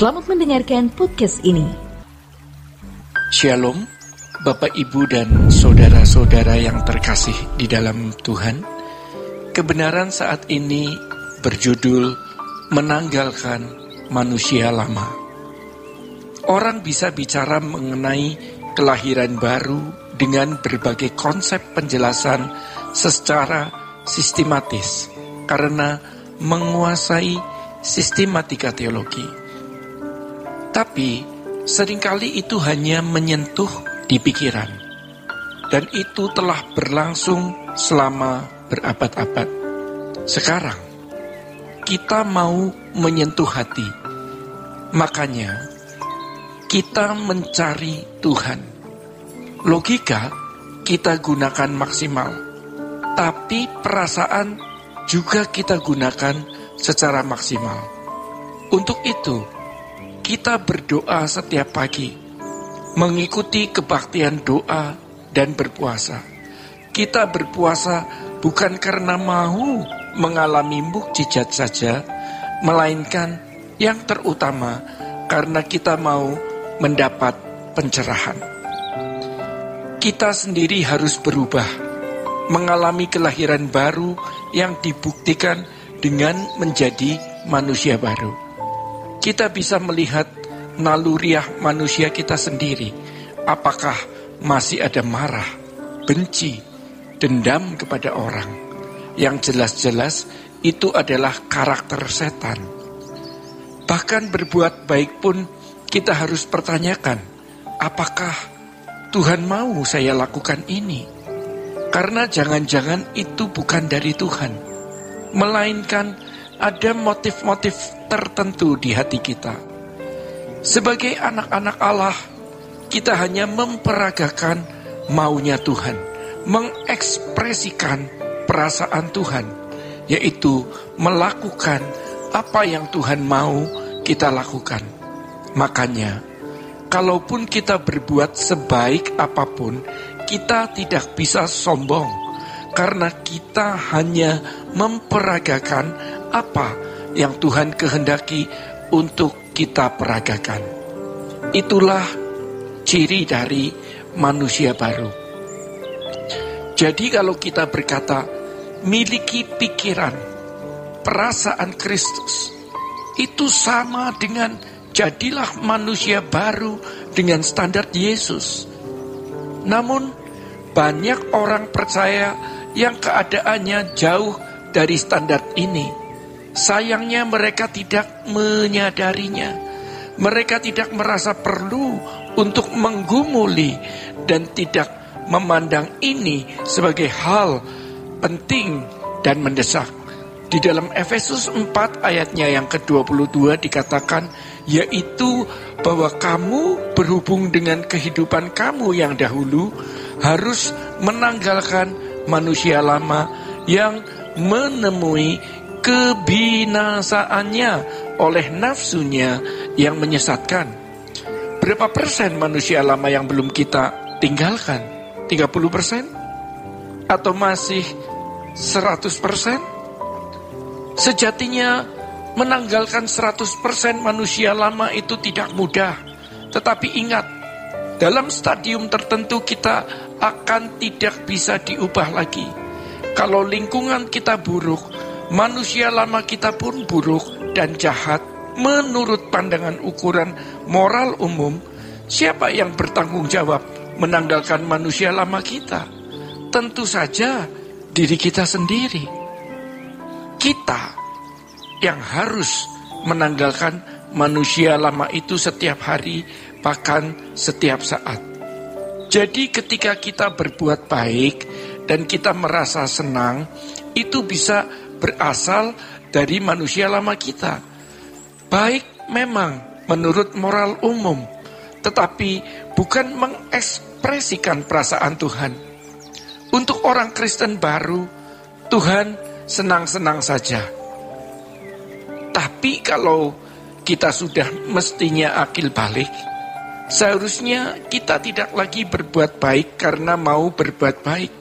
Selamat mendengarkan podcast ini. Shalom, Bapak, Ibu, dan saudara-saudara yang terkasih di dalam Tuhan. Kebenaran saat ini berjudul menanggalkan manusia lama. Orang bisa bicara mengenai kelahiran baru dengan berbagai konsep penjelasan secara sistematis karena menguasai sistematika teologi. Tapi seringkali itu hanya menyentuh di pikiran, dan itu telah berlangsung selama berabad-abad. Sekarang kita mau menyentuh hati, makanya kita mencari Tuhan. Logika kita gunakan maksimal, tapi perasaan juga kita gunakan secara maksimal. Untuk itu kita berdoa setiap pagi, mengikuti kebaktian doa dan berpuasa. Kita berpuasa bukan karena mau mengalami mukjizat saja, melainkan yang terutama karena kita mau mendapat pencerahan. Kita sendiri harus berubah, mengalami kelahiran baru yang dibuktikan dengan menjadi manusia baru. Kita bisa melihat naluriah manusia kita sendiri. Apakah masih ada marah, benci, dendam kepada orang? Yang jelas-jelas itu adalah karakter setan. Bahkan berbuat baik pun kita harus pertanyakan, apakah Tuhan mau saya lakukan ini? Karena jangan-jangan itu bukan dari Tuhan, melainkan ada motif-motif tertentu di hati kita. Sebagai anak-anak Allah, kita hanya memperagakan maunya Tuhan, mengekspresikan perasaan Tuhan, yaitu melakukan apa yang Tuhan mau kita lakukan. Makanya, kalaupun kita berbuat sebaik apapun, kita tidak bisa sombong, karena kita hanya memperagakan apa yang Tuhan kehendaki untuk kita peragakan. Itulah ciri dari manusia baru. Jadi kalau kita berkata miliki pikiran, perasaan Kristus, itu sama dengan jadilah manusia baru dengan standar Yesus. Namun banyak orang percaya yang keadaannya jauh dari standar ini. Sayangnya mereka tidak menyadarinya. Mereka tidak merasa perlu untuk menggumuli dan tidak memandang ini sebagai hal penting dan mendesak. Di dalam Efesus 4 ayatnya yang ke-22 dikatakan, yaitu bahwa kamu berhubung dengan kehidupan kamu yang dahulu harus menanggalkan manusia lama yang menemui kebinasaannya oleh nafsunya yang menyesatkan. Berapa persen manusia lama yang belum kita tinggalkan? 30%? Atau masih 100%? Sejatinya menanggalkan 100% manusia lama itu tidak mudah. Tetapi ingat, dalam stadium tertentu kita akan tidak bisa diubah lagi. Kalau lingkungan kita buruk, manusia lama kita pun buruk dan jahat menurut pandangan ukuran moral umum. Siapa yang bertanggung jawab menanggalkan manusia lama kita? Tentu saja diri kita sendiri. Kita yang harus menanggalkan manusia lama itu setiap hari, bahkan setiap saat. Jadi ketika kita berbuat baik dan kita merasa senang, itu bisa berasal dari manusia lama kita. Baik memang menurut moral umum, tetapi bukan mengekspresikan perasaan Tuhan. Untuk orang Kristen baru, Tuhan senang-senang saja. Tapi kalau kita sudah mestinya akil balik, seharusnya kita tidak lagi berbuat baik karena mau berbuat baik.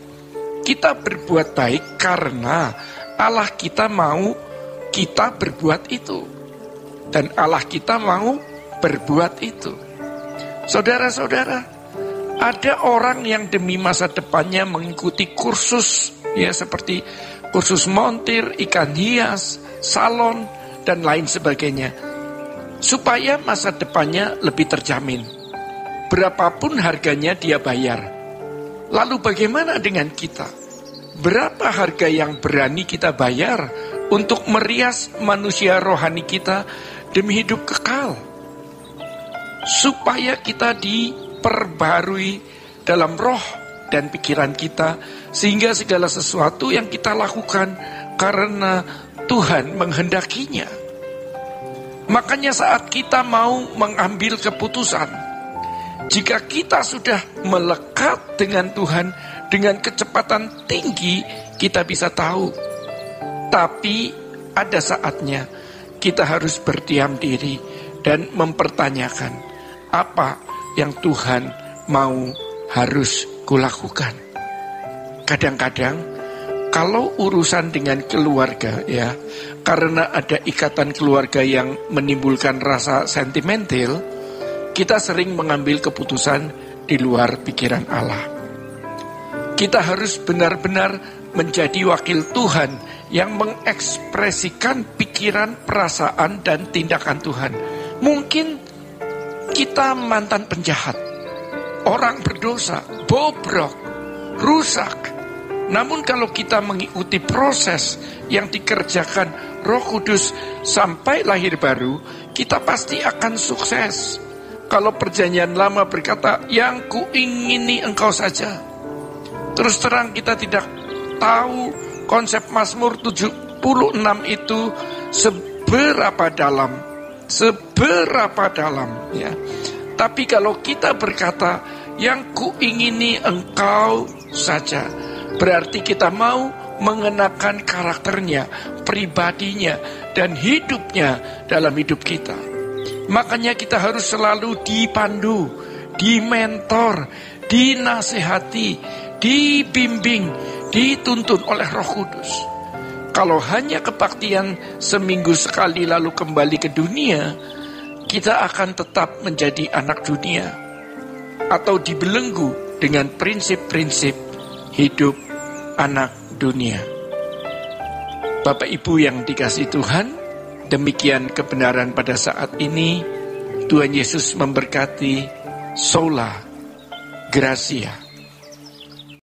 Kita berbuat baik karena Allah kita mau kita berbuat itu. Dan Allah kita mau berbuat itu. Saudara-saudara, ada orang yang demi masa depannya mengikuti kursus, ya seperti kursus montir, ikan hias, salon, dan lain sebagainya, supaya masa depannya lebih terjamin. Berapapun harganya dia bayar. Lalu bagaimana dengan kita? Berapa harga yang berani kita bayar untuk merias manusia rohani kita demi hidup kekal? Supaya kita diperbarui dalam roh dan pikiran kita, sehingga segala sesuatu yang kita lakukan karena Tuhan menghendakinya. Makanya saat kita mau mengambil keputusan, jika kita sudah melekat dengan Tuhan dengan kecepatan tinggi, kita bisa tahu. Tapi ada saatnya kita harus berdiam diri dan mempertanyakan, apa yang Tuhan mau harus kulakukan. Kadang-kadang kalau urusan dengan keluarga, ya, karena ada ikatan keluarga yang menimbulkan rasa sentimental, kita sering mengambil keputusan di luar pikiran Allah. Kita harus benar-benar menjadi wakil Tuhan yang mengekspresikan pikiran, perasaan, dan tindakan Tuhan. Mungkin kita mantan penjahat, orang berdosa, bobrok, rusak. Namun kalau kita mengikuti proses yang dikerjakan Roh Kudus sampai lahir baru, kita pasti akan sukses. Kalau perjanjian lama berkata, yang kuingini engkau saja. Terus terang kita tidak tahu konsep Mazmur 76 itu seberapa dalam. Ya. Tapi kalau kita berkata, yang kuingini engkau saja, berarti kita mau mengenakan karakternya, pribadinya, dan hidupnya dalam hidup kita. Makanya kita harus selalu dipandu, dimentor, dinasehati, dibimbing, dituntun oleh Roh Kudus. Kalau hanya kebaktian seminggu sekali lalu kembali ke dunia, kita akan tetap menjadi anak dunia atau dibelenggu dengan prinsip-prinsip hidup anak dunia. Bapak Ibu yang dikasihi Tuhan, demikian kebenaran pada saat ini. Tuhan Yesus memberkati. Sola Gracia.